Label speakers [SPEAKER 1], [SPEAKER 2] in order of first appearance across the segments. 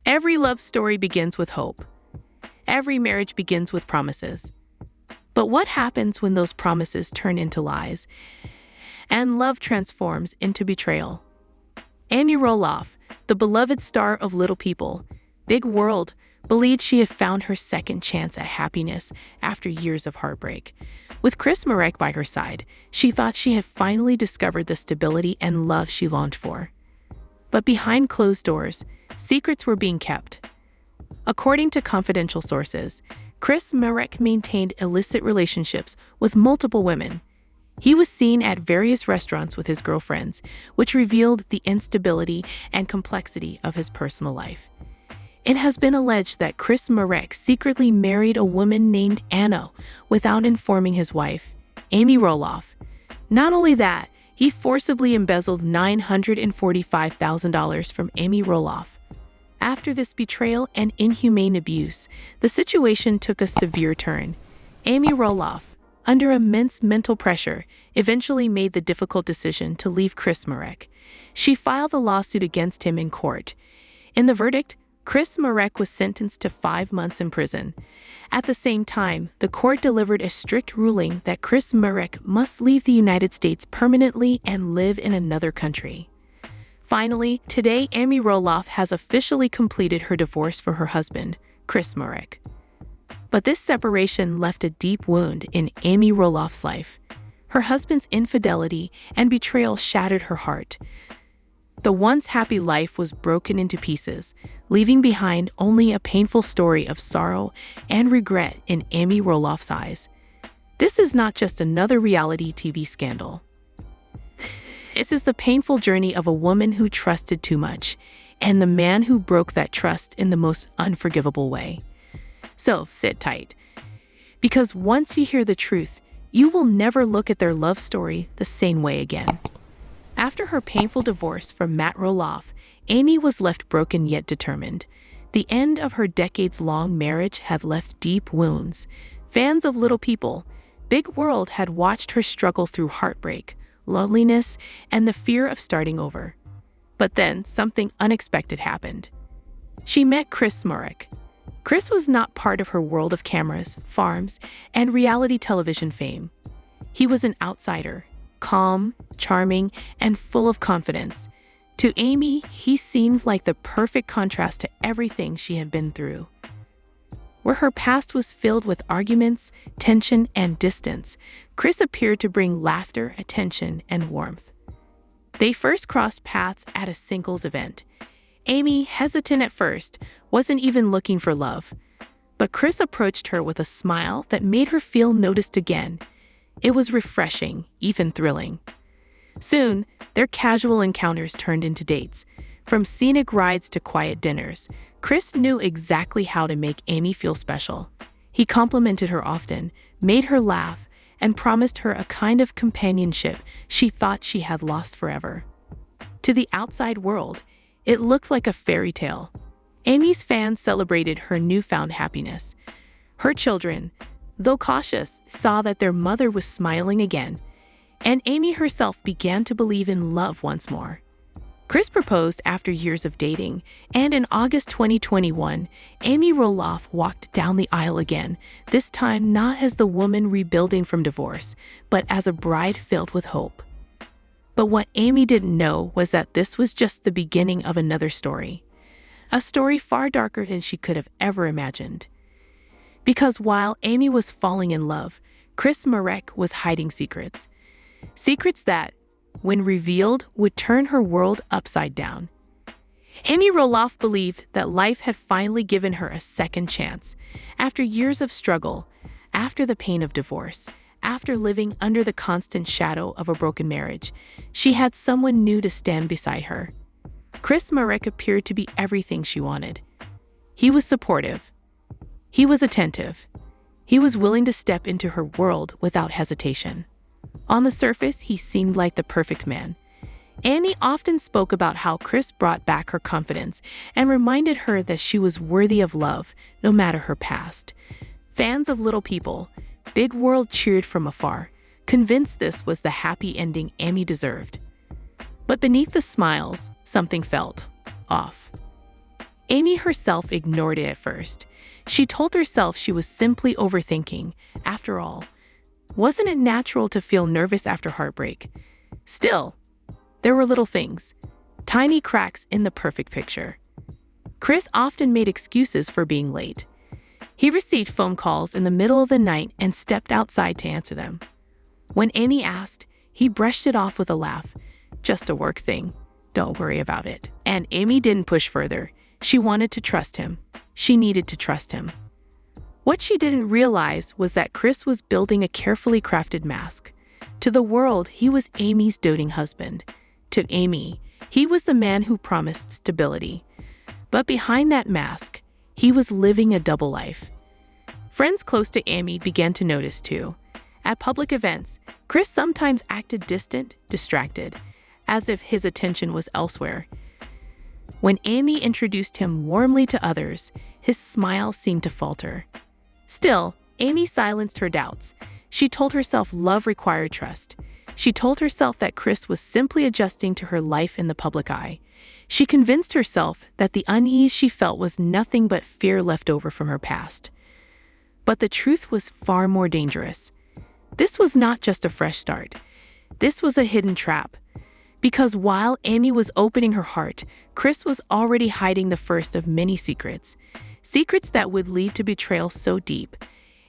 [SPEAKER 1] Every love story begins with hope. Every marriage begins with promises. But what happens when those promises turn into lies and love transforms into betrayal? Amy Roloff, the beloved star of Little People, Big World, believed she had found her second chance at happiness after years of heartbreak. With Marek by her side, she thought she had finally discovered the stability and love she longed for. But behind closed doors, secrets were being kept. According to confidential sources, Marek maintained illicit relationships with multiple women. He was seen at various restaurants with his girlfriends, which revealed the instability and complexity of his personal life. It has been alleged that Marek secretly married a woman named Anna without informing his wife, Amy Roloff. Not only that, he forcibly embezzled $945,000 from Amy Roloff. After this betrayal and inhumane abuse, the situation took a severe turn. Amy Roloff, under immense mental pressure, eventually made the difficult decision to leave Marek. She filed a lawsuit against him in court. In the verdict, Marek was sentenced to 5 months in prison. At the same time, the court delivered a strict ruling that Marek must leave the United States permanently and live in another country. Finally, today Amy Roloff has officially completed her divorce for her husband, Marek. But this separation left a deep wound in Amy Roloff's life. Her husband's infidelity and betrayal shattered her heart. The once happy life was broken into pieces, leaving behind only a painful story of sorrow and regret in Amy Roloff's eyes. This is not just another reality TV scandal. This is the painful journey of a woman who trusted too much, and the man who broke that trust in the most unforgivable way. So sit tight, because once you hear the truth, you will never look at their love story the same way again. After her painful divorce from Matt Roloff, Amy was left broken yet determined. The end of her decades-long marriage had left deep wounds. Fans of Little People, Big World had watched her struggle through heartbreak, loneliness, and the fear of starting over. But then something unexpected happened. She met Marek. Chris was not part of her world of cameras, farms, and reality television fame. He was an outsider, calm, charming, and full of confidence. To Amy, he seemed like the perfect contrast to everything she had been through. Where her past was filled with arguments, tension, and distance, Chris appeared to bring laughter, attention, and warmth. They first crossed paths at a singles event. Amy, hesitant at first, wasn't even looking for love. But Chris approached her with a smile that made her feel noticed again. It was refreshing, even thrilling. Soon, their casual encounters turned into dates. From scenic rides to quiet dinners, Chris knew exactly how to make Amy feel special. He complimented her often, made her laugh, and promised her a kind of companionship she thought she had lost forever. To the outside world, it looked like a fairy tale. Amy's fans celebrated her newfound happiness. Her children, though cautious, saw that their mother was smiling again, and Amy herself began to believe in love once more. Chris proposed after years of dating, and in August 2021, Amy Roloff walked down the aisle again, this time not as the woman rebuilding from divorce, but as a bride filled with hope. But what Amy didn't know was that this was just the beginning of another story. A story far darker than she could have ever imagined. Because while Amy was falling in love, Marek was hiding secrets. Secrets that, when revealed, would turn her world upside down. Amy Roloff believed that life had finally given her a second chance. After years of struggle, after the pain of divorce, after living under the constant shadow of a broken marriage, she had someone new to stand beside her. Marek appeared to be everything she wanted. He was supportive. He was attentive. He was willing to step into her world without hesitation. On the surface, he seemed like the perfect man. Annie often spoke about how Chris brought back her confidence and reminded her that she was worthy of love, no matter her past. Fans of Little People, Big World cheered from afar, convinced this was the happy ending Amy deserved. But beneath the smiles, something felt off. Amy herself ignored it at first. She told herself she was simply overthinking. After all, wasn't it natural to feel nervous after heartbreak? Still, there were little things, tiny cracks in the perfect picture. Chris often made excuses for being late. He received phone calls in the middle of the night and stepped outside to answer them. When Amy asked, he brushed it off with a laugh. Just a work thing. Don't worry about it. And Amy didn't push further. She wanted to trust him. She needed to trust him. What she didn't realize was that Chris was building a carefully crafted mask. To the world, he was Amy's doting husband. To Amy, he was the man who promised stability. But behind that mask, he was living a double life. Friends close to Amy began to notice too. At public events, Chris sometimes acted distant, distracted, as if his attention was elsewhere. When Amy introduced him warmly to others, his smile seemed to falter. Still, Amy silenced her doubts. She told herself love required trust. She told herself that Chris was simply adjusting to her life in the public eye. She convinced herself that the unease she felt was nothing but fear left over from her past. But the truth was far more dangerous. This was not just a fresh start. This was a hidden trap. Because while Amy was opening her heart, Chris was already hiding the first of many secrets. Secrets that would lead to betrayal so deep,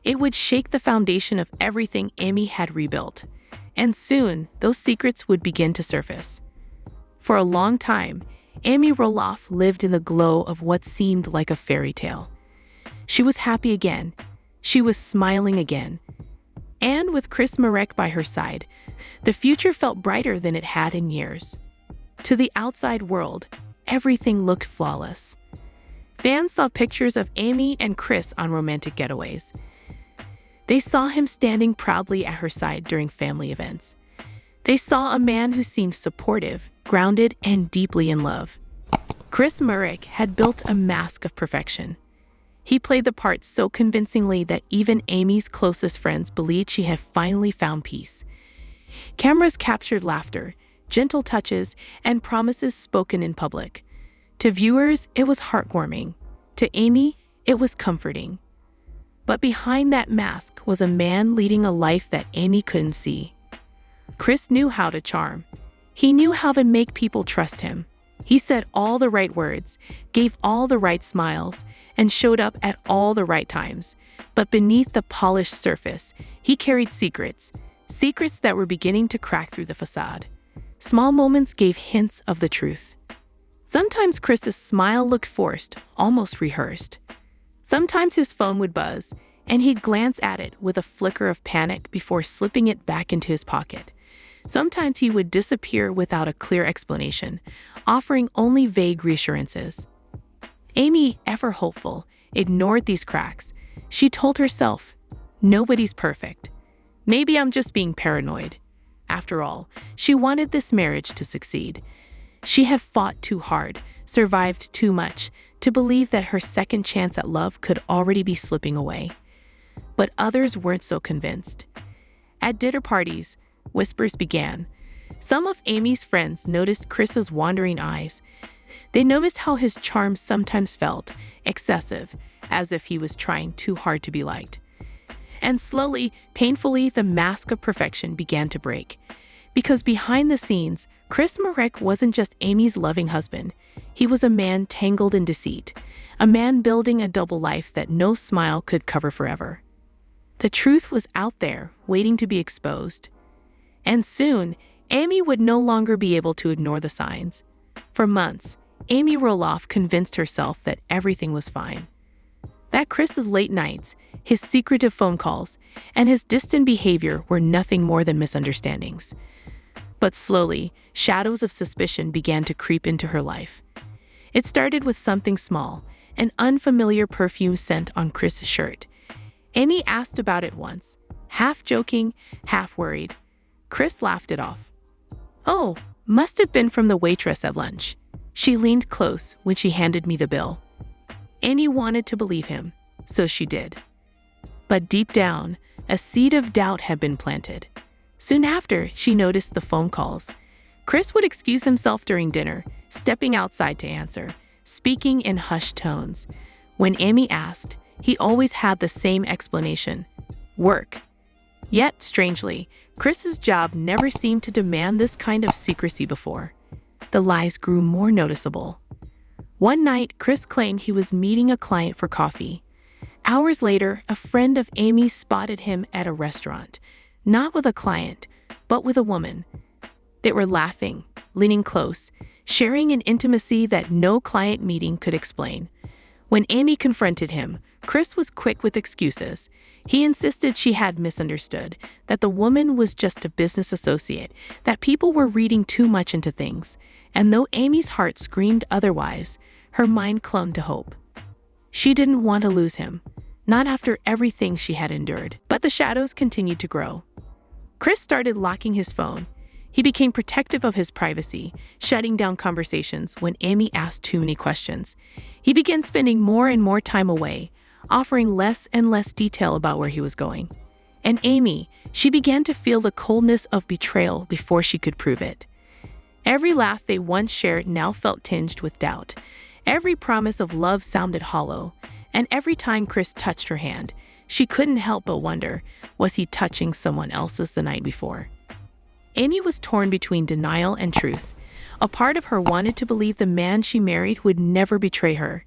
[SPEAKER 1] it would shake the foundation of everything Amy had rebuilt. And soon, those secrets would begin to surface. For a long time, Amy Roloff lived in the glow of what seemed like a fairy tale. She was happy again. She was smiling again. And with Marek by her side, the future felt brighter than it had in years. To the outside world, everything looked flawless. Fans saw pictures of Amy and Chris on romantic getaways. They saw him standing proudly at her side during family events. They saw a man who seemed supportive, grounded, and deeply in love. Marek had built a mask of perfection. He played the part so convincingly that even Amy's closest friends believed she had finally found peace. Cameras captured laughter, gentle touches, and promises spoken in public. To viewers, it was heartwarming. To Amy, it was comforting. But behind that mask was a man leading a life that Amy couldn't see. Chris knew how to charm. He knew how to make people trust him. He said all the right words, gave all the right smiles, and showed up at all the right times. But beneath the polished surface, he carried secrets. Secrets that were beginning to crack through the facade. Small moments gave hints of the truth. Sometimes Chris's smile looked forced, almost rehearsed. Sometimes his phone would buzz, and he'd glance at it with a flicker of panic before slipping it back into his pocket. Sometimes he would disappear without a clear explanation, offering only vague reassurances. Amy, ever hopeful, ignored these cracks. She told herself, nobody's perfect. Maybe I'm just being paranoid. After all, she wanted this marriage to succeed. She had fought too hard, survived too much, to believe that her second chance at love could already be slipping away. But others weren't so convinced. At dinner parties, whispers began. Some of Amy's friends noticed Chris's wandering eyes. They noticed how his charm sometimes felt excessive, as if he was trying too hard to be liked. And slowly, painfully, the mask of perfection began to break. Because behind the scenes, Marek wasn't just Amy's loving husband. He was a man tangled in deceit, a man building a double life that no smile could cover forever. The truth was out there, waiting to be exposed. And soon, Amy would no longer be able to ignore the signs. For months, Amy Roloff convinced herself that everything was fine. That Chris's late nights, his secretive phone calls, and his distant behavior were nothing more than misunderstandings. But slowly, shadows of suspicion began to creep into her life. It started with something small, an unfamiliar perfume scent on Chris's shirt. Amy asked about it once, half joking, half worried. Chris laughed it off. Oh, must have been from the waitress at lunch. She leaned close when she handed me the bill. Amy wanted to believe him, so she did. But deep down, a seed of doubt had been planted. Soon after, she noticed the phone calls. Chris would excuse himself during dinner, stepping outside to answer. speaking in hushed tones. When Amy asked, he always had the same explanation: work. Yet, strangely, Chris's job never seemed to demand this kind of secrecy before. The lies grew more noticeable. One night, Chris claimed he was meeting a client for coffee. Hours later, a friend of Amy's spotted him at a restaurant, not with a client, but with a woman. They were laughing, leaning close, sharing an intimacy that no client meeting could explain. When Amy confronted him, Chris was quick with excuses. He insisted she had misunderstood, that the woman was just a business associate, that people were reading too much into things. And though Amy's heart screamed otherwise, her mind clung to hope. She didn't want to lose him, not after everything she had endured. But the shadows continued to grow. Chris started locking his phone. He became protective of his privacy, shutting down conversations when Amy asked too many questions. He began spending more and more time away, offering less and less detail about where he was going. And Amy, she began to feel the coldness of betrayal before she could prove it. Every laugh they once shared now felt tinged with doubt. Every promise of love sounded hollow, and every time Chris touched her hand, she couldn't help but wonder, was he touching someone else's the night before? Amy was torn between denial and truth. A part of her wanted to believe the man she married would never betray her.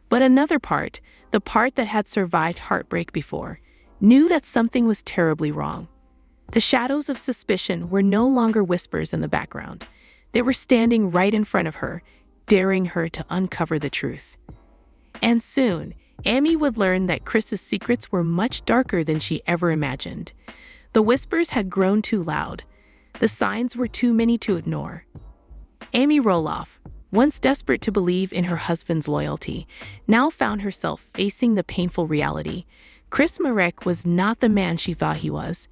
[SPEAKER 1] But another part, the part that had survived heartbreak before, knew that something was terribly wrong. The shadows of suspicion were no longer whispers in the background. They were standing right in front of her, daring her to uncover the truth. And soon, Amy would learn that Chris's secrets were much darker than she ever imagined. The whispers had grown too loud. The signs were too many to ignore. Amy Roloff, once desperate to believe in her husband's loyalty, now found herself facing the painful reality. Chris Marek was not the man she thought he was.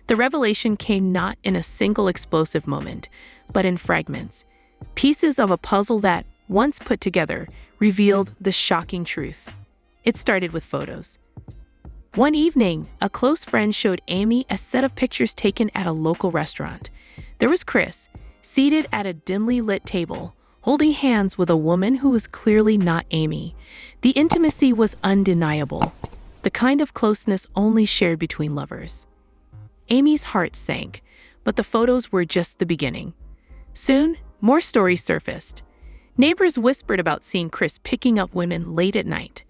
[SPEAKER 1] The revelation came not in a single explosive moment, but in fragments. Pieces of a puzzle that, once put together, revealed the shocking truth. It started with photos. One evening, a close friend showed Amy a set of pictures taken at a local restaurant. There was Chris, seated at a dimly lit table, holding hands with a woman who was clearly not Amy. The intimacy was undeniable, the kind of closeness only shared between lovers. Amy's heart sank, but the photos were just the beginning. Soon, more stories surfaced. Neighbors whispered about seeing Chris picking up women late at night.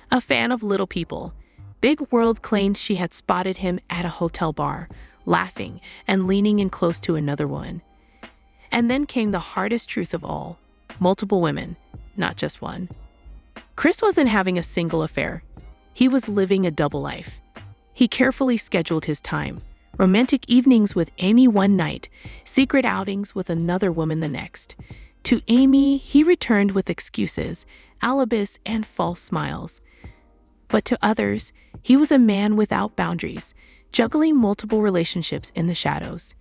[SPEAKER 1] A fan of Little People, Big World claimed she had spotted him at a hotel bar, laughing and leaning in close to another woman. And then came the hardest truth of all: multiple women, not just one. Chris wasn't having a single affair. He was living a double life. He carefully scheduled his time: romantic evenings with Amy one night, secret outings with another woman the next. To Amy, he returned with excuses, alibis, and false smiles. But to others, he was a man without boundaries, juggling multiple relationships in the shadows.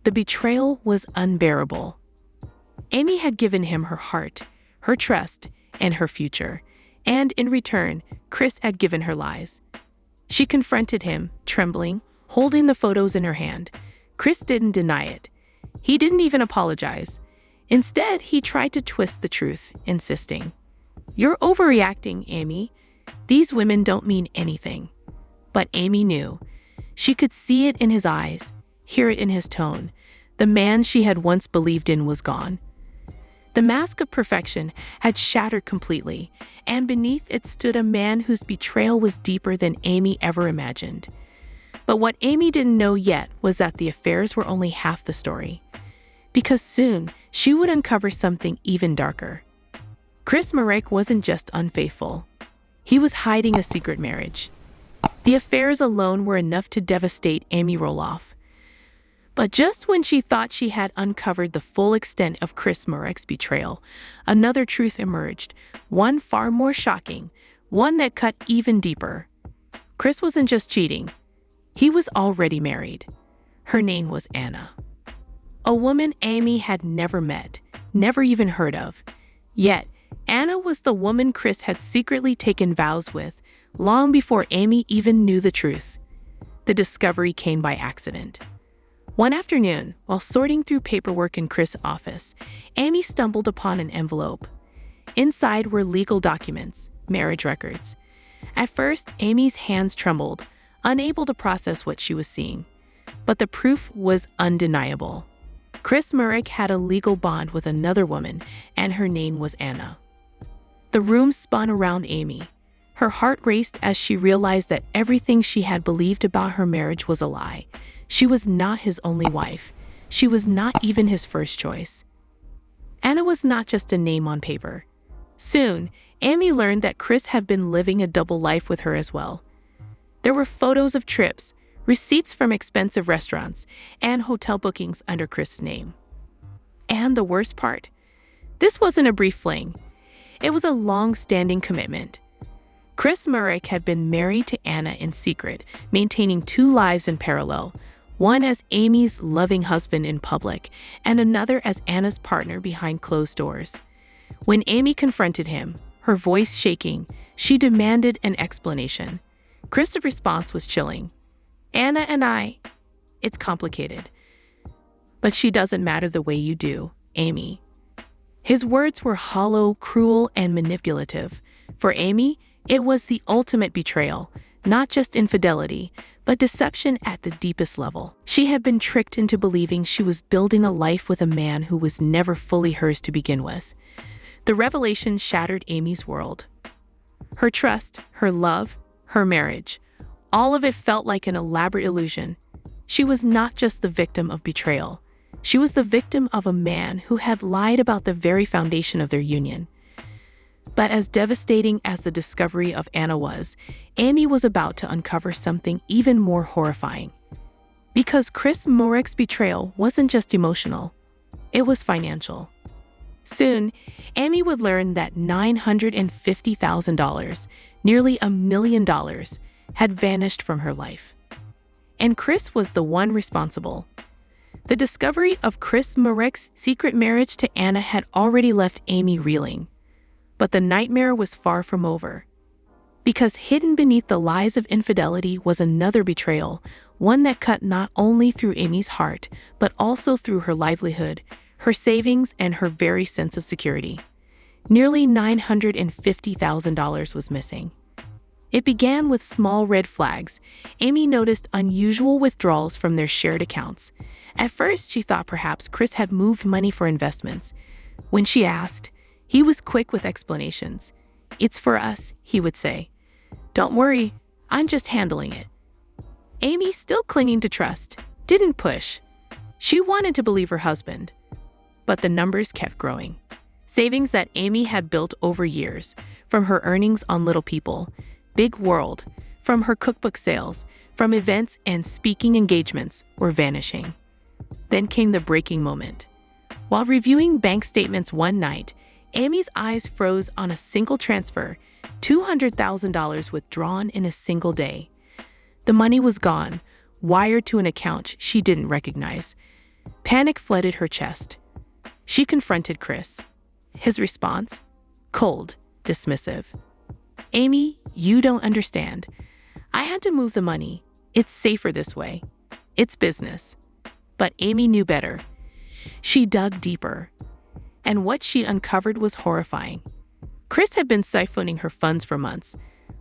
[SPEAKER 1] The betrayal was unbearable. Amy had given him her heart, her trust, and her future. And in return, Chris had given her lies. She confronted him, trembling, holding the photos in her hand. Chris didn't deny it. He didn't even apologize. Instead, he tried to twist the truth, insisting, "You're overreacting, Amy. These women don't mean anything." But Amy knew. She could see it in his eyes, hear it in his tone. The man she had once believed in was gone. The mask of perfection had shattered completely, and beneath it stood a man whose betrayal was deeper than Amy ever imagined. But what Amy didn't know yet was that the affairs were only half the story. Because soon, she would uncover something even darker. Chris Marek wasn't just unfaithful. He was hiding a secret marriage. The affairs alone were enough to devastate Amy Roloff. But just when she thought she had uncovered the full extent of Chris Marek's betrayal, another truth emerged, one far more shocking, one that cut even deeper. Chris wasn't just cheating. He was already married. Her name was Anna. A woman Amy had never met, never even heard of. Yet, Anna was the woman Chris had secretly taken vows with, long before Amy even knew the truth. The discovery came by accident. One afternoon, while sorting through paperwork in Chris' office, Amy stumbled upon an envelope. Inside were legal documents, marriage records. At first, Amy's hands trembled, unable to process what she was seeing. But the proof was undeniable. Chris Marek had a legal bond with another woman, and her name was Anna. The room spun around Amy. Her heart raced as she realized that everything she had believed about her marriage was a lie. She was not his only wife. She was not even his first choice. Anna was not just a name on paper. Soon, Amy learned that Chris had been living a double life with her as well. There were photos of trips, receipts from expensive restaurants, and hotel bookings under Chris' name. And the worst part? This wasn't a brief fling. It was a long-standing commitment. Chris Marek had been married to Anna in secret, maintaining two lives in parallel, one as Amy's loving husband in public, and another as Anna's partner behind closed doors. When Amy confronted him, her voice shaking, she demanded an explanation. Chris' response was chilling. Anna and I, it's complicated. But she doesn't matter the way you do, Amy. His words were hollow, cruel, and manipulative. For Amy, it was the ultimate betrayal, not just infidelity, but deception at the deepest level. She had been tricked into believing she was building a life with a man who was never fully hers to begin with. The revelation shattered Amy's world. Her trust, her love, her marriage, all of it felt like an elaborate illusion. She was not just the victim of betrayal. She was the victim of a man who had lied about the very foundation of their union. But as devastating as the discovery of Anna was, Amy was about to uncover something even more horrifying. Because Chris Marek's betrayal wasn't just emotional, it was financial. Soon, Amy would learn that $950,000, nearly $1 million, had vanished from her life. And Chris was the one responsible. The discovery of Chris Marek's secret marriage to Anna had already left Amy reeling. But the nightmare was far from over. Because hidden beneath the lies of infidelity was another betrayal, one that cut not only through Amy's heart, but also through her livelihood, her savings, and her very sense of security. Nearly $950,000 was missing. It began with small red flags. Amy noticed unusual withdrawals from their shared accounts. At first, she thought perhaps Chris had moved money for investments. When she asked, he was quick with explanations. "It's for us," he would say. "Don't worry, I'm just handling it." Amy, still clinging to trust, didn't push. She wanted to believe her husband. But the numbers kept growing. Savings that Amy had built over years, from her earnings on Little People, Big World, from her cookbook sales, from events and speaking engagements, were vanishing. Then came the breaking moment. While reviewing bank statements one night, Amy's eyes froze on a single transfer, $200,000 withdrawn in a single day. The money was gone, wired to an account she didn't recognize. Panic flooded her chest. She confronted Chris. His response? Cold, dismissive. "Amy, you don't understand. I had to move the money. It's safer this way. It's business." But Amy knew better. She dug deeper. And what she uncovered was horrifying. Chris had been siphoning her funds for months.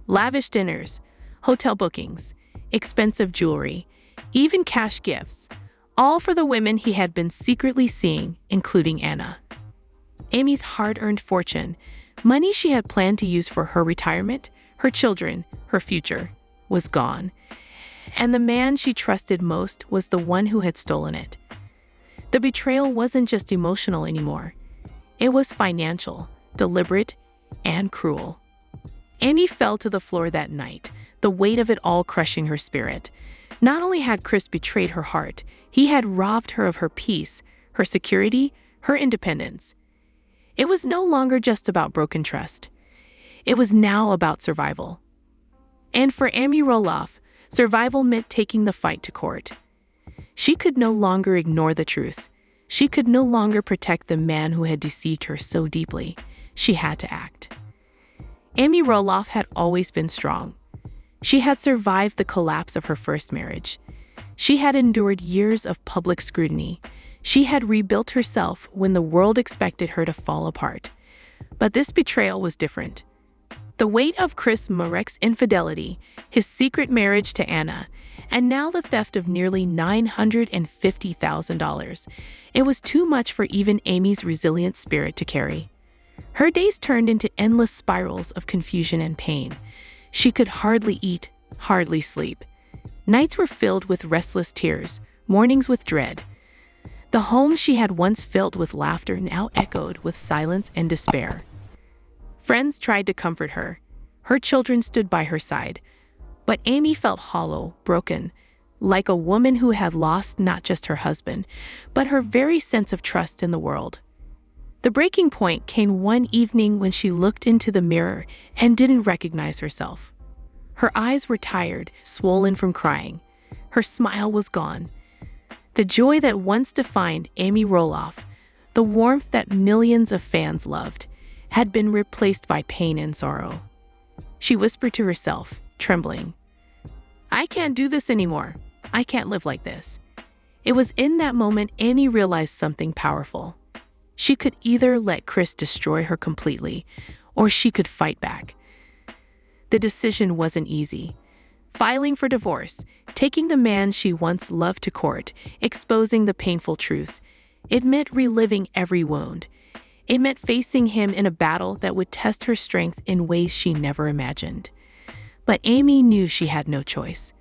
[SPEAKER 1] Lavish dinners, hotel bookings, expensive jewelry, even cash gifts. All for the women he had been secretly seeing, including Anna. Amy's hard-earned fortune, money she had planned to use for her retirement, her children, her future, was gone. And the man she trusted most was the one who had stolen it. The betrayal wasn't just emotional anymore. It was financial, deliberate, and cruel. Amy fell to the floor that night, the weight of it all crushing her spirit. Not only had Chris betrayed her heart, he had robbed her of her peace, her security, her independence. It was no longer just about broken trust. It was now about survival. And for Amy Roloff, survival meant taking the fight to court. She could no longer ignore the truth. She could no longer protect the man who had deceived her so deeply. She had to act. Amy Roloff had always been strong. She had survived the collapse of her first marriage. She had endured years of public scrutiny. She had rebuilt herself when the world expected her to fall apart. But this betrayal was different. The weight of Chris Marek's infidelity, his secret marriage to Anna, and now the theft of nearly $950,000. It was too much for even Amy's resilient spirit to carry. Her days turned into endless spirals of confusion and pain. She could hardly eat, hardly sleep. Nights were filled with restless tears, mornings with dread. The home she had once filled with laughter now echoed with silence and despair. Friends tried to comfort her. Her children stood by her side. But Amy felt hollow, broken, like a woman who had lost not just her husband, but her very sense of trust in the world. The breaking point came one evening when she looked into the mirror and didn't recognize herself. Her eyes were tired, swollen from crying. Her smile was gone. The joy that once defined Amy Roloff, the warmth that millions of fans loved, had been replaced by pain and sorrow. She whispered to herself, trembling, "I can't do this anymore. I can't live like this." It was in that moment Amy realized something powerful. She could either let Chris destroy her completely, or she could fight back. The decision wasn't easy. Filing for divorce, taking the man she once loved to court, exposing the painful truth, it meant reliving every wound. It meant facing him in a battle that would test her strength in ways she never imagined. But Amy knew she had no choice.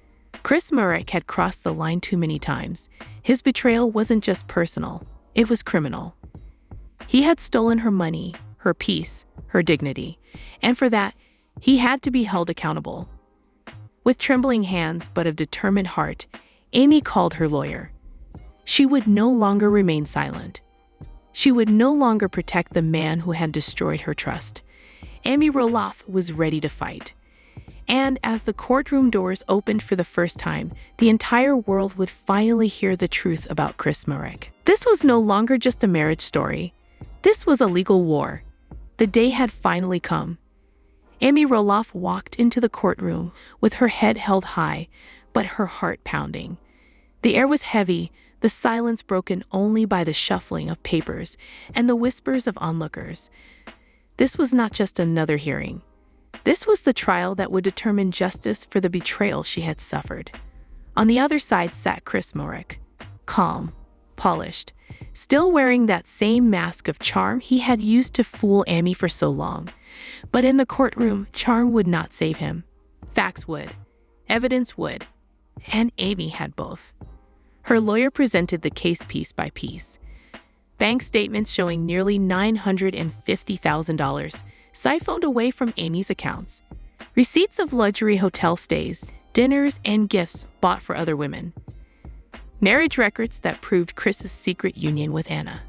[SPEAKER 1] Chris Marek had crossed the line too many times. His betrayal wasn't just personal, it was criminal. He had stolen her money, her peace, her dignity, and for that, he had to be held accountable. With trembling hands but a determined heart, Amy called her lawyer. She would no longer remain silent. She would no longer protect the man who had destroyed her trust. Amy Roloff was ready to fight. And as the courtroom doors opened for the first time, the entire world would finally hear the truth about Chris Marek. This was no longer just a marriage story. This was a legal war. The day had finally come. Amy Roloff walked into the courtroom with her head held high, but her heart pounding. The air was heavy, the silence broken only by the shuffling of papers and the whispers of onlookers. This was not just another hearing. This was the trial that would determine justice for the betrayal she had suffered. On the other side sat Chris Marek, calm, polished, still wearing that same mask of charm he had used to fool Amy for so long. But in the courtroom, charm would not save him. Facts would. Evidence would. And Amy had both. Her lawyer presented the case piece by piece. Bank statements showing nearly $950,000 siphoned away from Amy's accounts. Receipts of luxury hotel stays, dinners, and gifts bought for other women. Marriage records that proved Chris's secret union with Anna.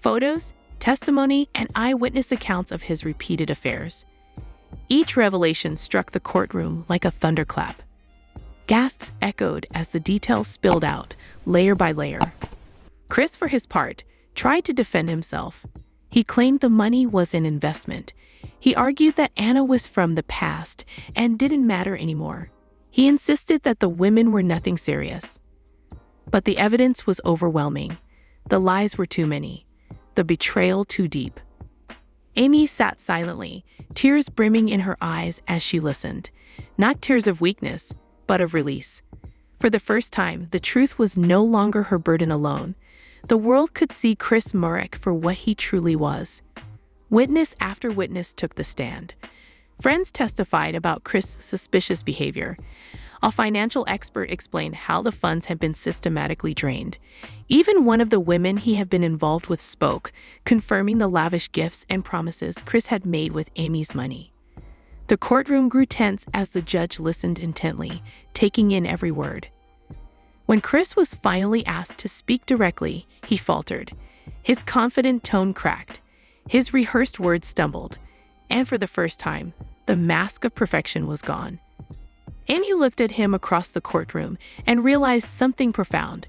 [SPEAKER 1] Photos, testimony, and eyewitness accounts of his repeated affairs. Each revelation struck the courtroom like a thunderclap. Gasps echoed as the details spilled out, layer by layer. Chris, for his part, tried to defend himself. He claimed the money was an investment. He argued that Anna was from the past and didn't matter anymore. He insisted that the women were nothing serious. But the evidence was overwhelming. The lies were too many. The betrayal too deep. Amy sat silently, tears brimming in her eyes as she listened. Not tears of weakness, but of release. For the first time, the truth was no longer her burden alone. The world could see Chris Marek for what he truly was. Witness after witness took the stand. Friends testified about Chris' suspicious behavior. A financial expert explained how the funds had been systematically drained. Even one of the women he had been involved with spoke, confirming the lavish gifts and promises Chris had made with Amy's money. The courtroom grew tense as the judge listened intently, taking in every word. When Chris was finally asked to speak directly, he faltered. His confident tone cracked. His rehearsed words stumbled. And for the first time, the mask of perfection was gone. Amy looked at him across the courtroom and realized something profound.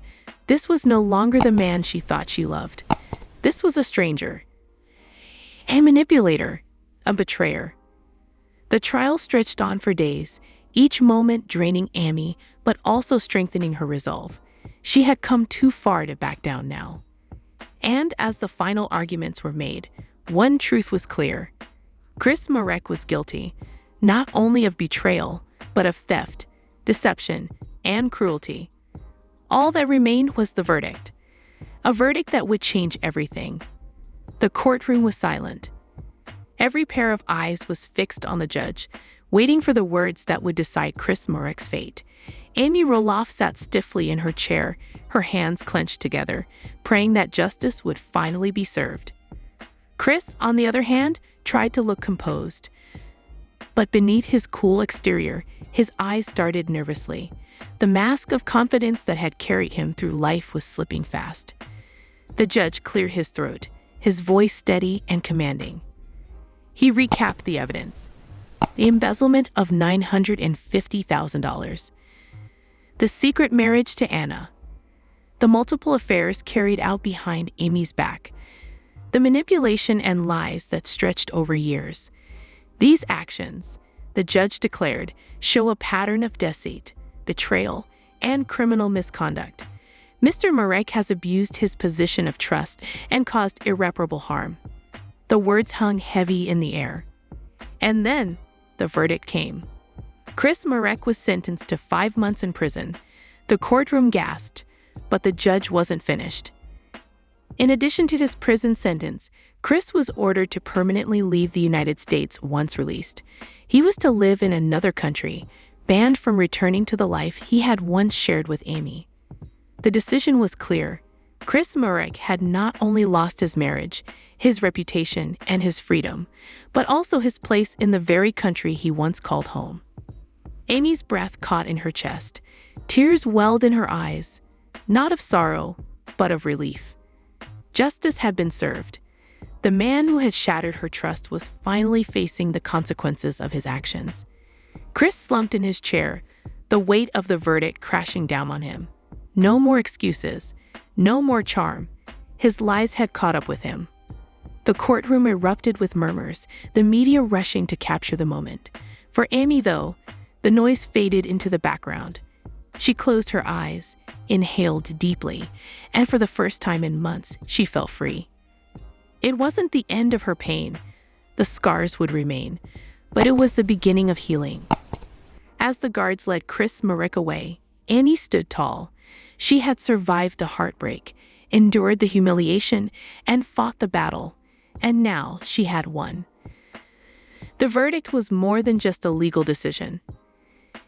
[SPEAKER 1] This was no longer the man she thought she loved. This was a stranger, a manipulator, a betrayer. The trial stretched on for days, each moment draining Amy, but also strengthening her resolve. She had come too far to back down now. And as the final arguments were made, one truth was clear. Chris Marek was guilty, not only of betrayal, but of theft, deception, and cruelty. All that remained was the verdict. A verdict that would change everything. The courtroom was silent. Every pair of eyes was fixed on the judge, waiting for the words that would decide Chris Marek's fate. Amy Roloff sat stiffly in her chair, her hands clenched together, praying that justice would finally be served. Chris, on the other hand, tried to look composed. But beneath his cool exterior, his eyes darted nervously. The mask of confidence that had carried him through life was slipping fast. The judge cleared his throat, his voice steady and commanding. He recapped the evidence. The embezzlement of $950,000. The secret marriage to Anna. The multiple affairs carried out behind Amy's back. The manipulation and lies that stretched over years. These actions, the judge declared, show a pattern of deceit, betrayal, and criminal misconduct. Mr. Marek has abused his position of trust and caused irreparable harm. The words hung heavy in the air. And then, the verdict came. Chris Marek was sentenced to 5 months in prison. The courtroom gasped, but the judge wasn't finished. In addition to his prison sentence, Chris was ordered to permanently leave the United States once released. He was to live in another country, banned from returning to the life he had once shared with Amy. The decision was clear. Chris Marek had not only lost his marriage, his reputation, and his freedom, but also his place in the very country he once called home. Amy's breath caught in her chest. Tears welled in her eyes, not of sorrow, but of relief. Justice had been served. The man who had shattered her trust was finally facing the consequences of his actions. Chris slumped in his chair, the weight of the verdict crashing down on him. No more excuses, no more charm. His lies had caught up with him. The courtroom erupted with murmurs, the media rushing to capture the moment. For Amy, though, the noise faded into the background. She closed her eyes, inhaled deeply, and for the first time in months, she felt free. It wasn't the end of her pain. The scars would remain, but it was the beginning of healing. As the guards led Chris Marek away, Amy stood tall. She had survived the heartbreak, endured the humiliation, and fought the battle, and now she had won. The verdict was more than just a legal decision.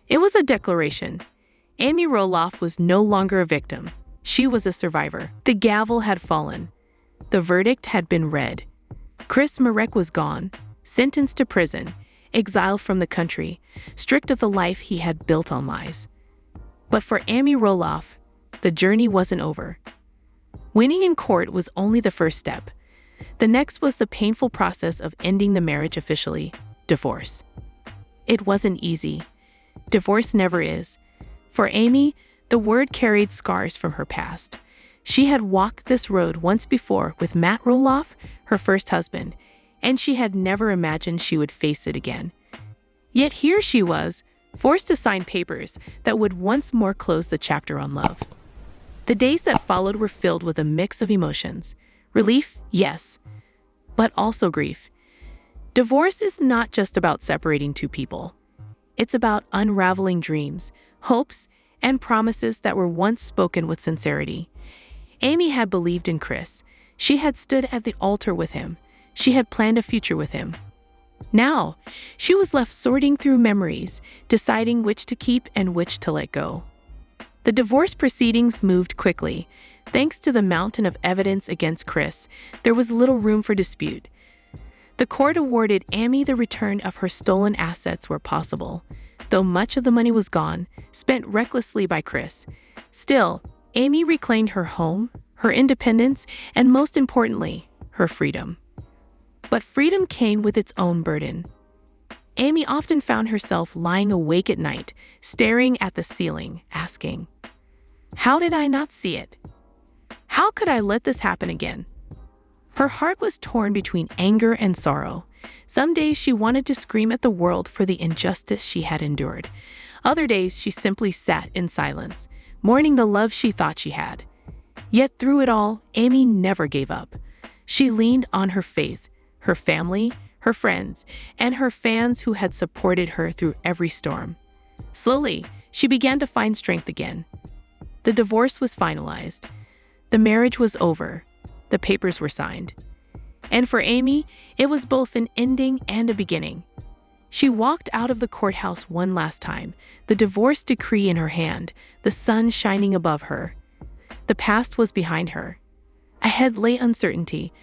[SPEAKER 1] It was a declaration. Amy Roloff was no longer a victim. She was a survivor. The gavel had fallen. The verdict had been read. Chris Marek was gone, sentenced to prison, exiled from the country, stripped of the life he had built on lies. But for Amy Roloff, the journey wasn't over. Winning in court was only the first step. The next was the painful process of ending the marriage officially, divorce. It wasn't easy. Divorce never is. For Amy, the word carried scars from her past. She had walked this road once before with Matt Roloff, her first husband, and she had never imagined she would face it again. Yet here she was, forced to sign papers that would once more close the chapter on love. The days that followed were filled with a mix of emotions. Relief, yes, but also grief. Divorce is not just about separating two people. It's about unraveling dreams, hopes, and promises that were once spoken with sincerity. Amy had believed in Chris. She had stood at the altar with him. She had planned a future with him. Now, she was left sorting through memories, deciding which to keep and which to let go. The divorce proceedings moved quickly. Thanks to the mountain of evidence against Chris, there was little room for dispute. The court awarded Amy the return of her stolen assets where possible, though much of the money was gone, spent recklessly by Chris. Still, Amy reclaimed her home, her independence, and most importantly, her freedom. But freedom came with its own burden. Amy often found herself lying awake at night, staring at the ceiling, asking, "How did I not see it? How could I let this happen again?" Her heart was torn between anger and sorrow. Some days she wanted to scream at the world for the injustice she had endured. Other days she simply sat in silence, mourning the love she thought she had. Yet through it all, Amy never gave up. She leaned on her faith, her family, her friends, and her fans who had supported her through every storm. Slowly, she began to find strength again. The divorce was finalized. The marriage was over. The papers were signed. And for Amy, it was both an ending and a beginning. She walked out of the courthouse one last time, the divorce decree in her hand, the sun shining above her. The past was behind her. Ahead lay uncertainty,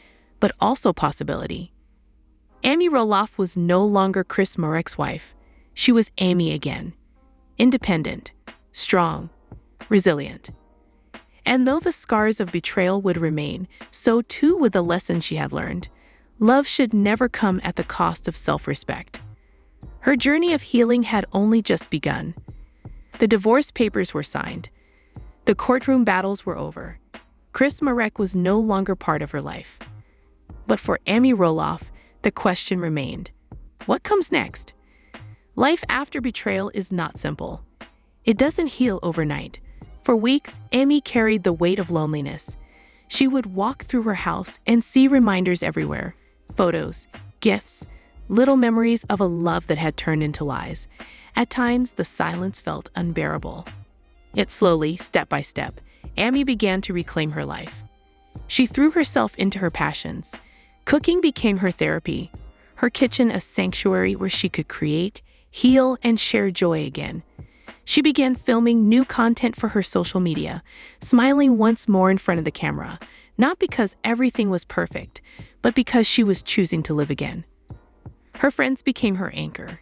[SPEAKER 1] but also possibility. Amy Roloff was no longer Chris Marek's wife. She was Amy again. Independent, strong, resilient. And though the scars of betrayal would remain, so too would the lesson she had learned. Love should never come at the cost of self-respect. Her journey of healing had only just begun. The divorce papers were signed. The courtroom battles were over. Chris Marek was no longer part of her life. But for Amy Roloff, the question remained, what comes next? Life after betrayal is not simple. It doesn't heal overnight. For weeks, Amy carried the weight of loneliness. She would walk through her house and see reminders everywhere, photos, gifts, little memories of a love that had turned into lies. At times, the silence felt unbearable. Yet slowly, step by step, Amy began to reclaim her life. She threw herself into her passions. Cooking became her therapy, her kitchen a sanctuary where she could create, heal, and share joy again. She began filming new content for her social media, smiling once more in front of the camera, not because everything was perfect, but because she was choosing to live again. Her friends became her anchor.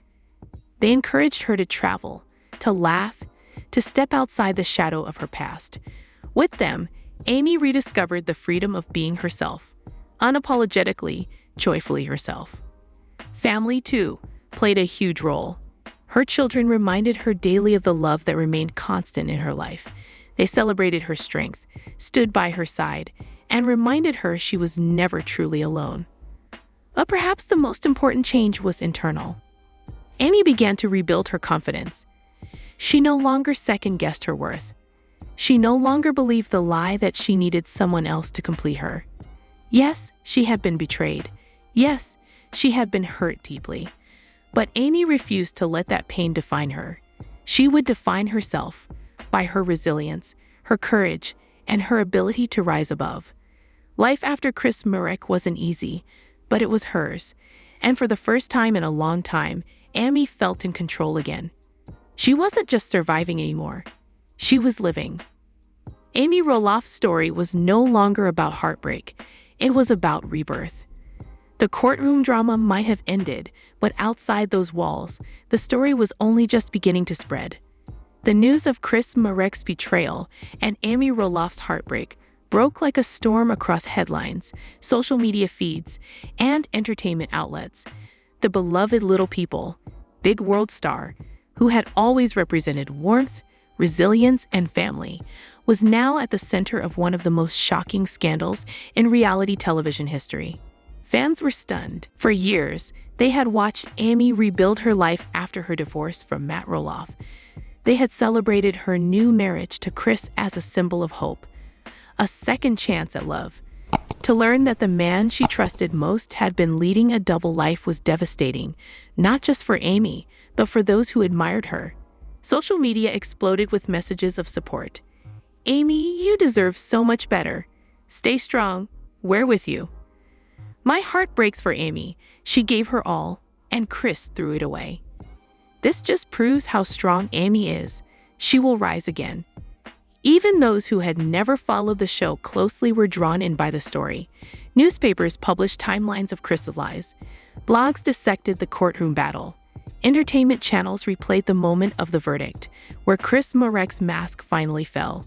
[SPEAKER 1] They encouraged her to travel, to laugh, to step outside the shadow of her past. With them, Amy rediscovered the freedom of being herself, unapologetically, joyfully herself. Family, too, played a huge role. Her children reminded her daily of the love that remained constant in her life. They celebrated her strength, stood by her side, and reminded her she was never truly alone. But perhaps the most important change was internal. Amy began to rebuild her confidence. She no longer second-guessed her worth. She no longer believed the lie that she needed someone else to complete her. Yes, she had been betrayed. Yes, she had been hurt deeply. But Amy refused to let that pain define her. She would define herself by her resilience, her courage, and her ability to rise above. Life after Chris Marek wasn't easy, but it was hers. And for the first time in a long time, Amy felt in control again. She wasn't just surviving anymore. She was living. Amy Roloff's story was no longer about heartbreak. It was about rebirth. The courtroom drama might have ended, but outside those walls, the story was only just beginning to spread. The news of Chris Marek's betrayal and Amy Roloff's heartbreak broke like a storm across headlines, social media feeds, and entertainment outlets. The beloved little people, big world star, who had always represented warmth, resilience, and family, was now at the center of one of the most shocking scandals in reality television history. Fans were stunned. For years, they had watched Amy rebuild her life after her divorce from Matt Roloff. They had celebrated her new marriage to Chris as a symbol of hope, a second chance at love. To learn that the man she trusted most had been leading a double life was devastating, not just for Amy, but for those who admired her. Social media exploded with messages of support. Amy, you deserve so much better. Stay strong. We're with you. My heart breaks for Amy. She gave her all, and Chris threw it away. This just proves how strong Amy is. She will rise again. Even those who had never followed the show closely were drawn in by the story. Newspapers published timelines of Chris's lies. Blogs dissected the courtroom battle. Entertainment channels replayed the moment of the verdict, where Chris Marek's mask finally fell.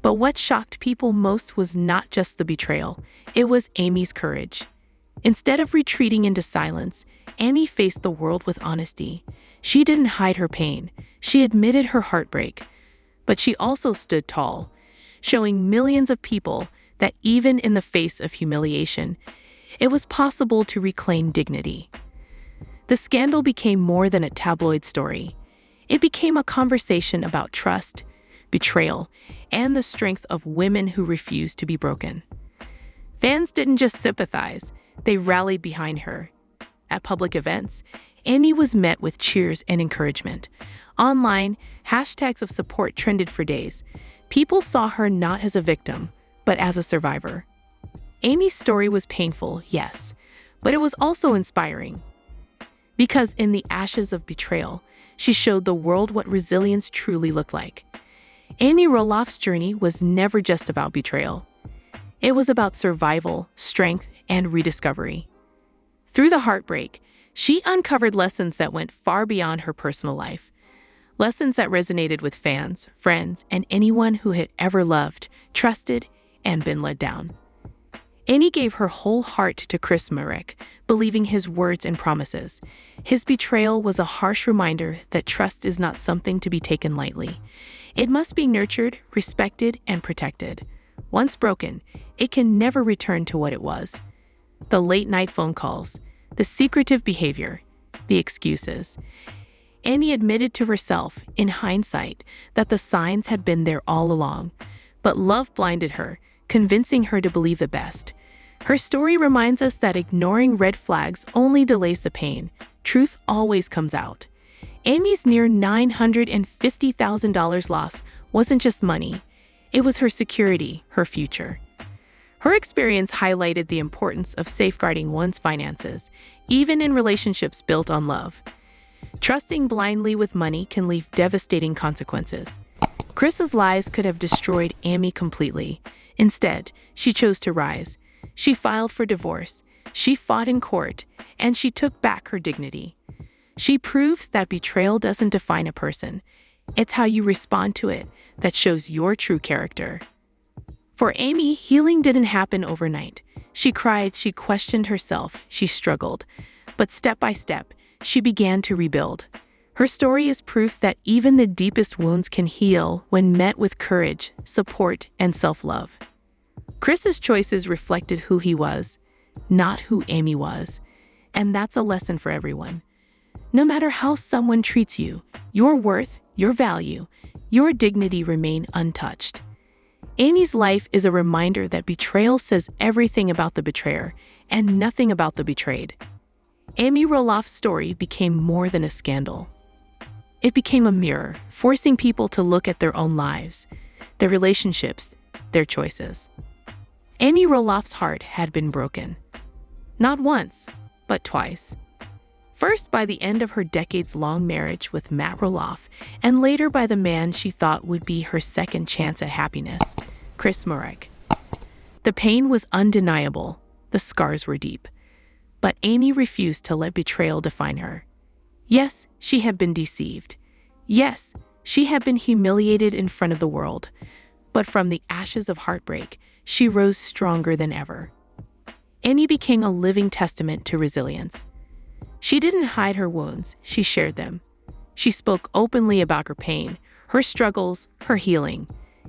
[SPEAKER 1] But what shocked people most was not just the betrayal, it was Amy's courage. Instead of retreating into silence, Amy faced the world with honesty. She didn't hide her pain. She admitted her heartbreak. But she also stood tall, showing millions of people that even in the face of humiliation, it was possible to reclaim dignity. The scandal became more than a tabloid story. It became a conversation about trust, betrayal, and the strength of women who refused to be broken. Fans didn't just sympathize, They rallied behind her. At public events, Amy was met with cheers and encouragement. Online, hashtags of support trended for days. People saw her not as a victim, but as a survivor. Amy's story was painful, yes, but it was also inspiring. Because in the ashes of betrayal, she showed the world what resilience truly looked like. Amy Roloff's journey was never just about betrayal. It was about survival, strength, and rediscovery. Through the heartbreak, she uncovered lessons that went far beyond her personal life. Lessons that resonated with fans, friends, and anyone who had ever loved, trusted, and been let down. Amy gave her whole heart to Marek, believing his words and promises. His betrayal was a harsh reminder that trust is not something to be taken lightly. It must be nurtured, respected, and protected. Once broken, it can never return to what it was. The late-night phone calls, the secretive behavior, the excuses. Amy admitted to herself, in hindsight, that the signs had been there all along. But love blinded her, convincing her to believe the best. Her story reminds us that ignoring red flags only delays the pain. Truth always comes out. Amy's near $950,000 loss wasn't just money. It was her security, her future. Her experience highlighted the importance of safeguarding one's finances, even in relationships built on love. Trusting blindly with money can leave devastating consequences. Chris's lies could have destroyed Amy completely. Instead, she chose to rise. She filed for divorce, she fought in court, and she took back her dignity. She proved that betrayal doesn't define a person. It's how you respond to it that shows your true character. For Amy, healing didn't happen overnight. She cried, she questioned herself, she struggled. But step by step, she began to rebuild. Her story is proof that even the deepest wounds can heal when met with courage, support, and self-love. Chris's choices reflected who he was, not who Amy was. And that's a lesson for everyone. No matter how someone treats you, your worth, your value, your dignity remain untouched. Amy's life is a reminder that betrayal says everything about the betrayer and nothing about the betrayed. Amy Roloff's story became more than a scandal. It became a mirror, forcing people to look at their own lives, their relationships, their choices. Amy Roloff's heart had been broken. Not once, but twice. First by the end of her decades-long marriage with Matt Roloff, and later by the man she thought would be her second chance at happiness, Marek. The pain was undeniable, the scars were deep. But Amy refused to let betrayal define her. Yes, she had been deceived. Yes, she had been humiliated in front of the world. But from the ashes of heartbreak, she rose stronger than ever. Amy became a living testament to resilience. She didn't hide her wounds, she shared them. She spoke openly about her pain, her struggles, her healing.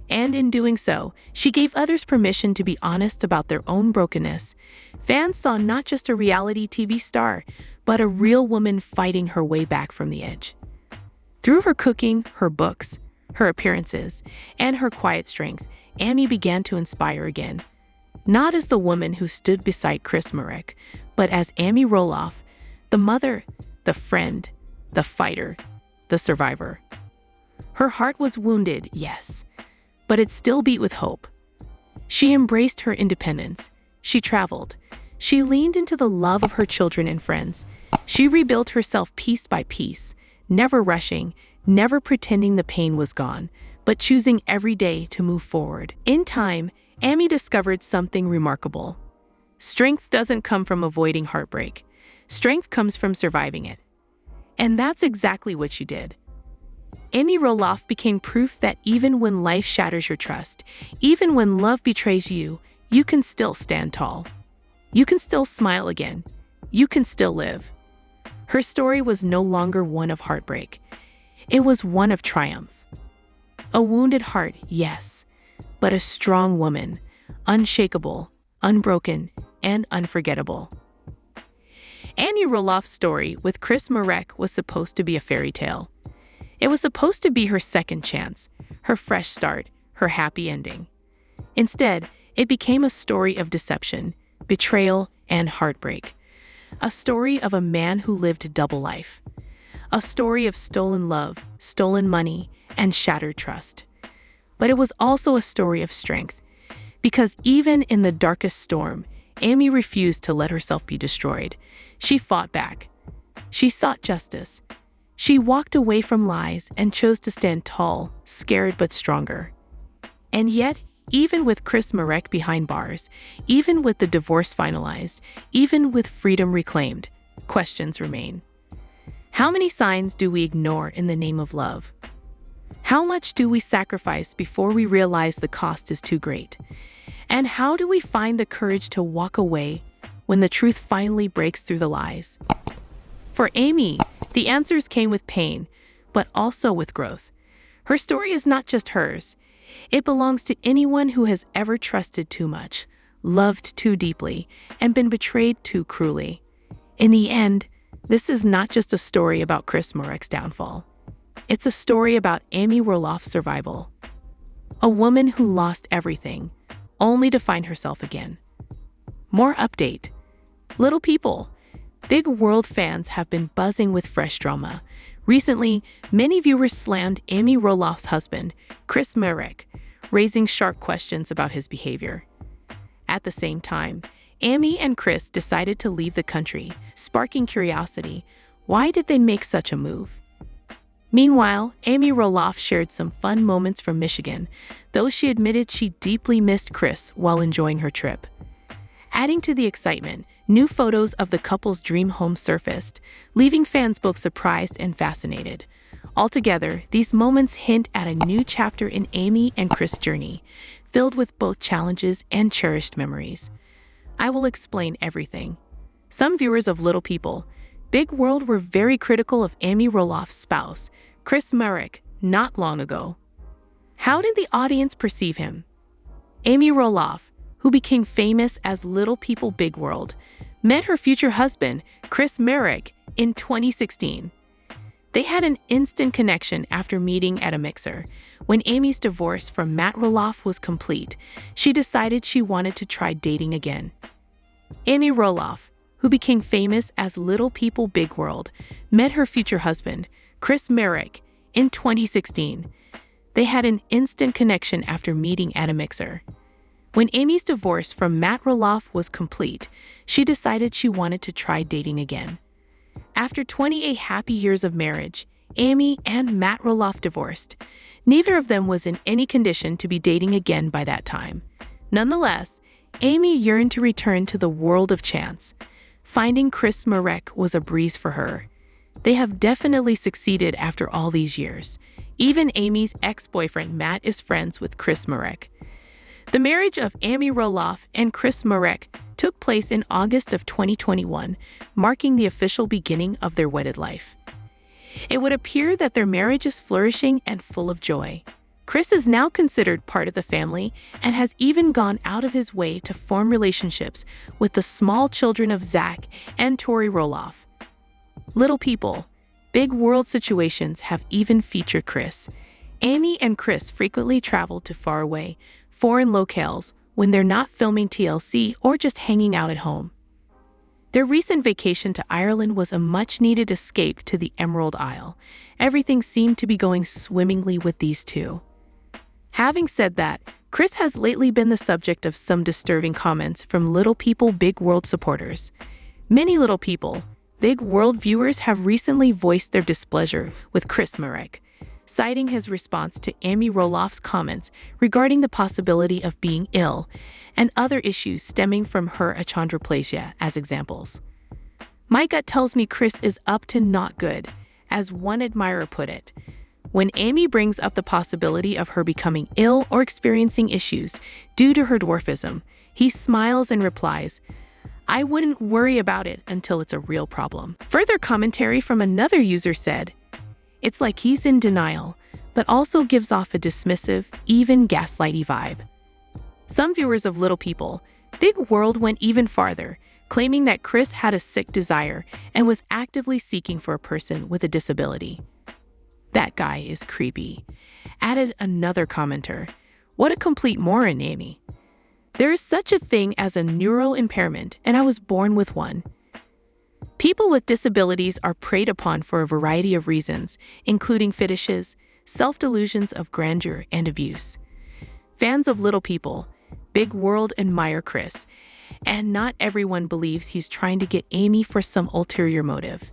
[SPEAKER 1] And in doing so, she gave others permission to be honest about their own brokenness. Fans saw not just a reality TV star, but a real woman fighting her way back from the edge. Through her cooking, her books, her appearances, and her quiet strength, Amy began to inspire again. Not as the woman who stood beside Marek, but as Amy Roloff, the mother, the friend, the fighter, the survivor. Her heart was wounded, yes, but it still beat with hope. She embraced her independence. She traveled. She leaned into the love of her children and friends. She rebuilt herself piece by piece, never rushing, never pretending the pain was gone, but choosing every day to move forward. In time, Amy discovered something remarkable. Strength doesn't come from avoiding heartbreak. Strength comes from surviving it. And that's exactly what she did. Amy Roloff became proof that even when life shatters your trust, even when love betrays you, you can still stand tall. You can still smile again. You can still live. Her story was no longer one of heartbreak. It was one of triumph. A wounded heart, yes, but a strong woman, unshakable, unbroken, and unforgettable. Amy Roloff's story with Marek was supposed to be a fairy tale. It was supposed to be her second chance, her fresh start, her happy ending. Instead, it became a story of deception, betrayal, and heartbreak. A story of a man who lived a double life. A story of stolen love, stolen money, and shattered trust. But it was also a story of strength, because even in the darkest storm, Amy refused to let herself be destroyed. She fought back. She sought justice. She walked away from lies and chose to stand tall, scared but stronger. And yet, even with Chris Marek behind bars, even with the divorce finalized, even with freedom reclaimed, questions remain. How many signs do we ignore in the name of love? How much do we sacrifice before we realize the cost is too great? And how do we find the courage to walk away when the truth finally breaks through the lies? For Amy, the answers came with pain, but also with growth. Her story is not just hers. It belongs to anyone who has ever trusted too much, loved too deeply, and been betrayed too cruelly. In the end, this is not just a story about Chris Marek's downfall. It's a story about Amy Roloff's survival. A woman who lost everything, only to find herself again. More update. Little people, big world fans have been buzzing with fresh drama. Recently, many viewers slammed Amy Roloff's husband, Chris Marek, raising sharp questions about his behavior. At the same time, Amy and Chris decided to leave the country, sparking curiosity. Why did they make such a move? Meanwhile, Amy Roloff shared some fun moments from Michigan, though she admitted she deeply missed Chris while enjoying her trip. Adding to the excitement, new photos of the couple's dream home surfaced, leaving fans both surprised and fascinated. Altogether, these moments hint at a new chapter in Amy and Chris' journey, filled with both challenges and cherished memories. I will explain everything. Some viewers of Little People, Big World were very critical of Amy Roloff's spouse, Chris Marek, not long ago. How did the audience perceive him? Amy Roloff, who became famous as Little People Big World, met her future husband, Chris Marek, in 2016. They had an instant connection after meeting at a mixer. When Amy's divorce from Matt Roloff was complete, she decided she wanted to try dating again. Amy Roloff, who became famous as Little People Big World, met her future husband, Chris Marek, in 2016. They had an instant connection after meeting at a mixer. When Amy's divorce from Matt Roloff was complete, she decided she wanted to try dating again. After 28 happy years of marriage, Amy and Matt Roloff divorced. Neither of them was in any condition to be dating again by that time. Nonetheless, Amy yearned to return to the world of chance. Finding Chris Marek was a breeze for her. They have definitely succeeded after all these years. Even Amy's ex-boyfriend Matt is friends with Chris Marek. The marriage of Amy Roloff and Chris Marek took place in August of 2021, marking the official beginning of their wedded life. It would appear that their marriage is flourishing and full of joy. Chris is now considered part of the family and has even gone out of his way to form relationships with the small children of Zach and Tori Roloff. Little People, Big World situations have even featured Chris. Amy and Chris frequently travel to faraway, foreign locales when they're not filming TLC or just hanging out at home. Their recent vacation to Ireland was a much-needed escape to the Emerald Isle. Everything seemed to be going swimmingly with these two. Having said that, Chris has lately been the subject of some disturbing comments from Little People Big World supporters. Many Little People Big World viewers have recently voiced their displeasure with Chris Marek, citing his response to Amy Roloff's comments regarding the possibility of being ill and other issues stemming from her achondroplasia as examples. "My gut tells me Chris is up to not good," as one admirer put it. When Amy brings up the possibility of her becoming ill or experiencing issues due to her dwarfism, he smiles and replies, "I wouldn't worry about it until it's a real problem." Further commentary from another user said, "It's like he's in denial, but also gives off a dismissive, even gaslighty vibe." Some viewers of Little People Big World went even farther, claiming that Chris had a sick desire and was actively seeking for a person with a disability. "That guy is creepy," added another commenter. "What a complete moron, Amy." There is such a thing as a neural impairment, and I was born with one. People with disabilities are preyed upon for a variety of reasons, including fetishes, self-delusions of grandeur, and abuse. Fans of Little People, Big World admire Chris, and not everyone believes he's trying to get Amy for some ulterior motive.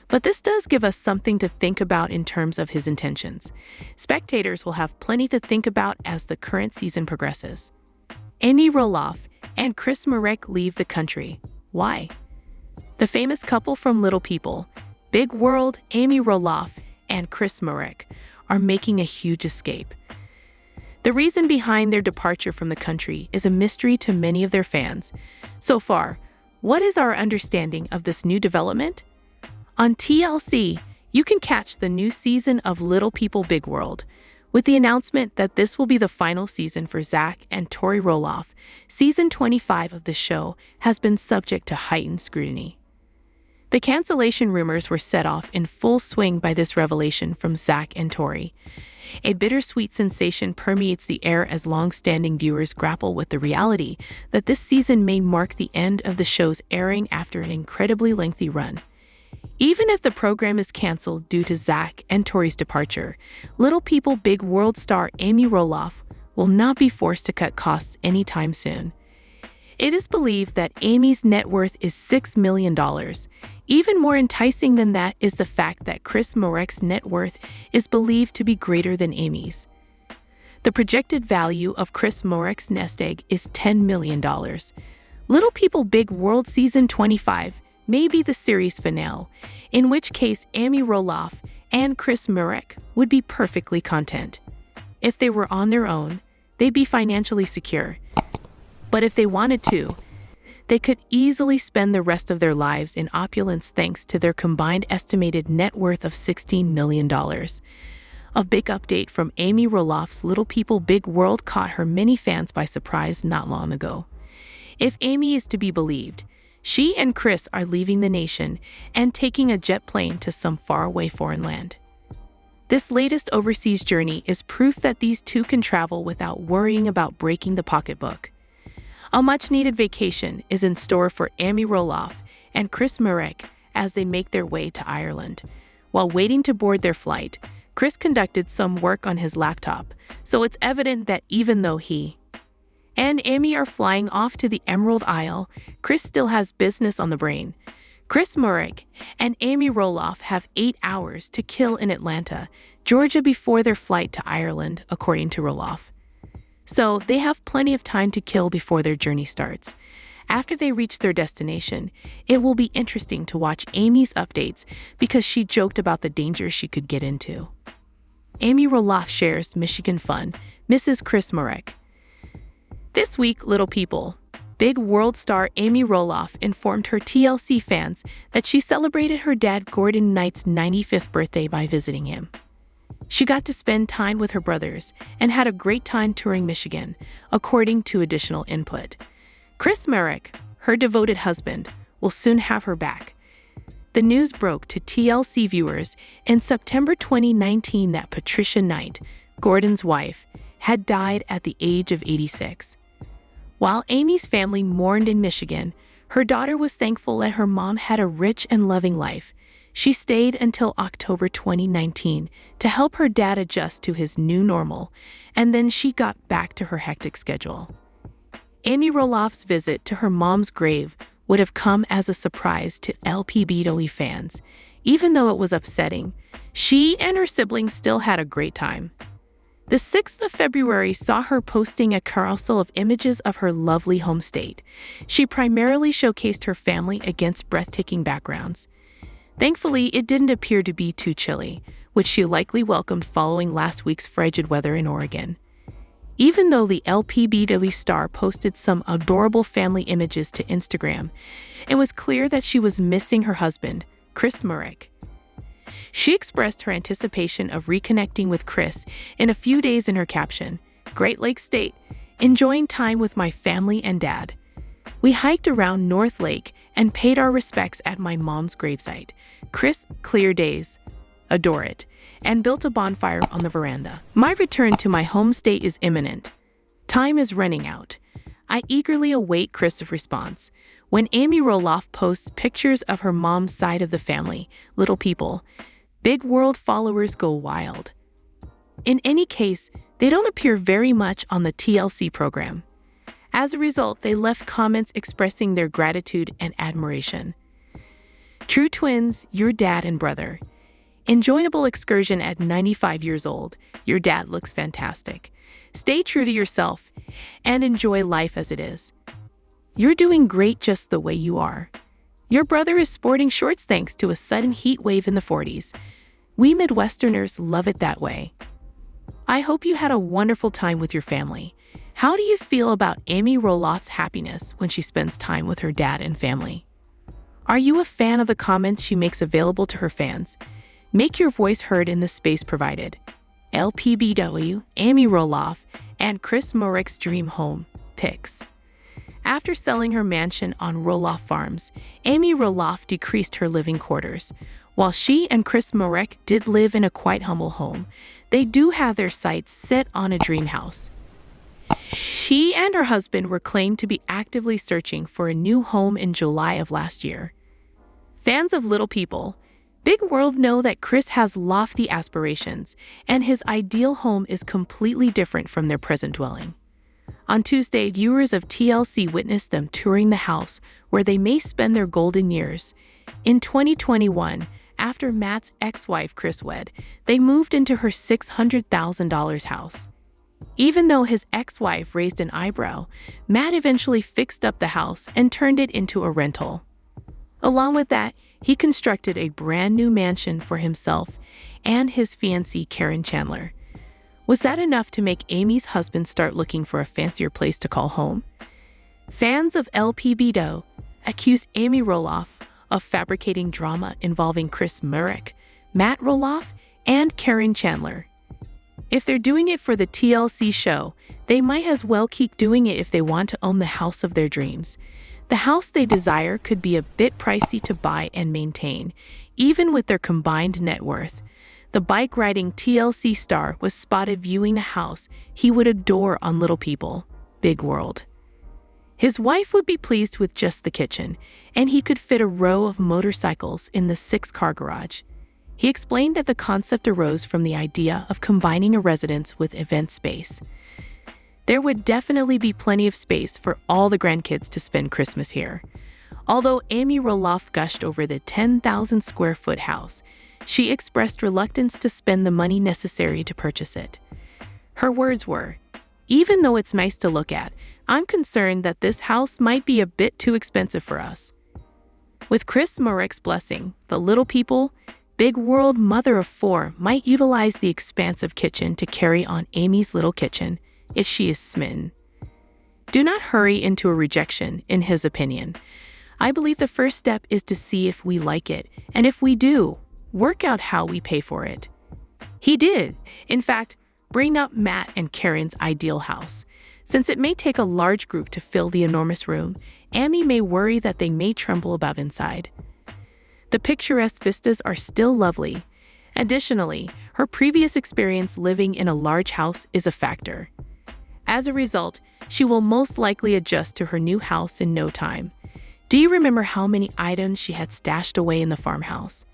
[SPEAKER 1] But this does give us something to think about in terms of his intentions. Spectators will have plenty to think about as the current season progresses. Amy Roloff and Chris Marek leave the country. Why? The famous couple from Little People, Big World, Amy Roloff and Chris Marek, are making a huge escape. The reason behind their departure from the country is a mystery to many of their fans. So far, what is our understanding of this new development? On TLC, you can catch the new season of Little People Big World. With the announcement that this will be the final season for Zach and Tori Roloff, season 25 of the show has been subject to heightened scrutiny. The cancellation rumors were set off in full swing by this revelation from Zach and Tori. A bittersweet sensation permeates the air as long-standing viewers grapple with the reality that this season may mark the end of the show's airing after an incredibly lengthy run. Even if the program is canceled due to Zach and Tori's departure, Little People Big World star Amy Roloff will not be forced to cut costs anytime soon. It is believed that Amy's net worth is $6 million. Even more enticing than that is the fact that Chris Marek's net worth is believed to be greater than Amy's. The projected value of Chris Marek's nest egg is $10 million. Little People Big World Season 25 may be the series finale, in which case Amy Roloff and Chris Marek would be perfectly content. If they were on their own, they'd be financially secure. But if they wanted to, they could easily spend the rest of their lives in opulence thanks to their combined estimated net worth of $16 million. A big update from Amy Roloff's Little People Big World caught her many fans by surprise not long ago. If Amy is to be believed, she and Chris are leaving the nation and taking a jet plane to some faraway foreign land. This latest overseas journey is proof that these two can travel without worrying about breaking the pocketbook. A much-needed vacation is in store for Amy Roloff and Chris Marek as they make their way to Ireland. While waiting to board their flight, Chris conducted some work on his laptop, so it's evident that even though he and Amy are flying off to the Emerald Isle, Chris still has business on the brain. Chris Marek and Amy Roloff have 8 hours to kill in Atlanta, Georgia before their flight to Ireland, according to Roloff. So they have plenty of time to kill before their journey starts. After they reach their destination, it will be interesting to watch Amy's updates because she joked about the danger she could get into. Amy Roloff shares Michigan fun, Mrs. Chris Marek. This week, Little People Big World star Amy Roloff informed her TLC fans that she celebrated her dad Gordon Knight's 95th birthday by visiting him. She got to spend time with her brothers and had a great time touring Michigan, according to additional input. Chris Marek, her devoted husband, will soon have her back. The news broke to TLC viewers in September 2019 that Patricia Knight, Gordon's wife, had died at the age of 86. While Amy's family mourned in Michigan, her daughter was thankful that her mom had a rich and loving life. She stayed until October 2019 to help her dad adjust to his new normal, and then she got back to her hectic schedule. Amy Roloff's visit to her mom's grave would have come as a surprise to LPBW fans. Even though it was upsetting, she and her siblings still had a great time. The 6th of February saw her posting a carousel of images of her lovely home state. She primarily showcased her family against breathtaking backgrounds. Thankfully, it didn't appear to be too chilly, which she likely welcomed following last week's frigid weather in Oregon. Even though the LPBW star posted some adorable family images to Instagram, it was clear that she was missing her husband, Chris Marek. She expressed her anticipation of reconnecting with Chris in a few days in her caption, "Great Lake State, enjoying time with my family and dad. We hiked around North Lake and paid our respects at my mom's gravesite. Chris, clear days. Adore it. And built a bonfire on the veranda. My return to my home state is imminent. Time is running out. I eagerly await Chris' response. When Amy Roloff posts pictures of her mom's side of the family, little people, big world followers go wild. In any case, they don't appear very much on the TLC program. As a result, they left comments expressing their gratitude and admiration. True twins, your dad and brother. Enjoyable excursion at 95 years old. Your dad looks fantastic. Stay true to yourself and enjoy life as it is. You're doing great just the way you are. Your brother is sporting shorts thanks to a sudden heat wave in the 40s. We Midwesterners love it that way. I hope you had a wonderful time with your family. How do you feel about Amy Roloff's happiness when she spends time with her dad and family? Are you a fan of the comments she makes available to her fans? Make your voice heard in the space provided. LPBW, Amy Roloff, and Chris Marek's dream home pics. After selling her mansion on Roloff Farms, Amy Roloff decreased her living quarters. While she and Chris Marek did live in a quite humble home, they do have their sights set on a dream house. She and her husband were claimed to be actively searching for a new home in July of last year. Fans of Little People, Big World know that Chris has lofty aspirations, and his ideal home is completely different from their present dwelling. On Tuesday, viewers of TLC witnessed them touring the house where they may spend their golden years. In 2021, after Matt's ex-wife Chris wed, they moved into her $600,000 house. Even though his ex-wife raised an eyebrow, Matt eventually fixed up the house and turned it into a rental. Along with that, he constructed a brand new mansion for himself and his fiancée Karen Chandler. Was that enough to make Amy's husband start looking for a fancier place to call home? Fans of LPBW accuse Amy Roloff of fabricating drama involving Chris Marek, Matt Roloff, and Karen Chandler. If they're doing it for the TLC show, they might as well keep doing it if they want to own the house of their dreams. The house they desire could be a bit pricey to buy and maintain, even with their combined net worth. The bike-riding TLC star was spotted viewing the house he would adore on Little People, Big World. His wife would be pleased with just the kitchen, and he could fit a row of motorcycles in the 6-car garage. He explained that the concept arose from the idea of combining a residence with event space. There would definitely be plenty of space for all the grandkids to spend Christmas here. Although Amy Roloff gushed over the 10,000 square foot house, she expressed reluctance to spend the money necessary to purchase it. Her words were, "Even though it's nice to look at, I'm concerned that this house might be a bit too expensive for us." With Chris Marek's blessing, the Little People, Big World mother of 4 might utilize the expansive kitchen to carry on Amy's little kitchen if she is smitten. Do not hurry into a rejection, in his opinion. I believe the first step is to see if we like it, and if we do, work out how we pay for it. He did, in fact, bring up Matt and Karen's ideal house. Since it may take a large group to fill the enormous room, Amy may worry that they may tremble about inside. The picturesque vistas are still lovely. Additionally, her previous experience living in a large house is a factor. As a result, she will most likely adjust to her new house in no time. Do you remember how many items she had stashed away in the farmhouse?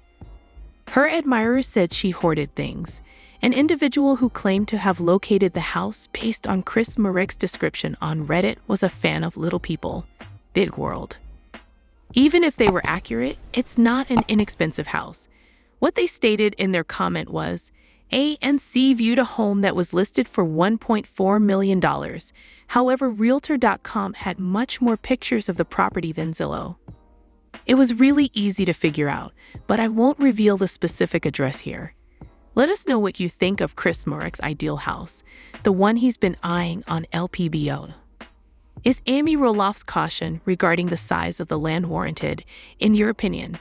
[SPEAKER 1] Her admirers said she hoarded things. An individual who claimed to have located the house based on Chris Marek's description on Reddit was a fan of Little People, Big World. Even if they were accurate, it's not an inexpensive house. What they stated in their comment was, A and C viewed a home that was listed for $1.4 million. However, Realtor.com had much more pictures of the property than Zillow. It was really easy to figure out, but I won't reveal the specific address here. Let us know what you think of Chris Marek's ideal house, the one he's been eyeing on LPBW. Is Amy Roloff's caution regarding the size of the land warranted, in your opinion?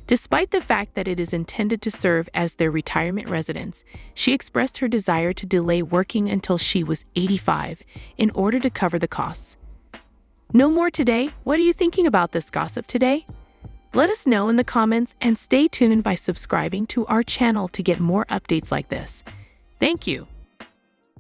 [SPEAKER 1] Despite the fact that it is intended to serve as their retirement residence, she expressed her desire to delay working until she was 85 in order to cover the costs. No more today? What are you thinking about this gossip today? Let us know in the comments and stay tuned by subscribing to our channel to get more updates like this. Thank you.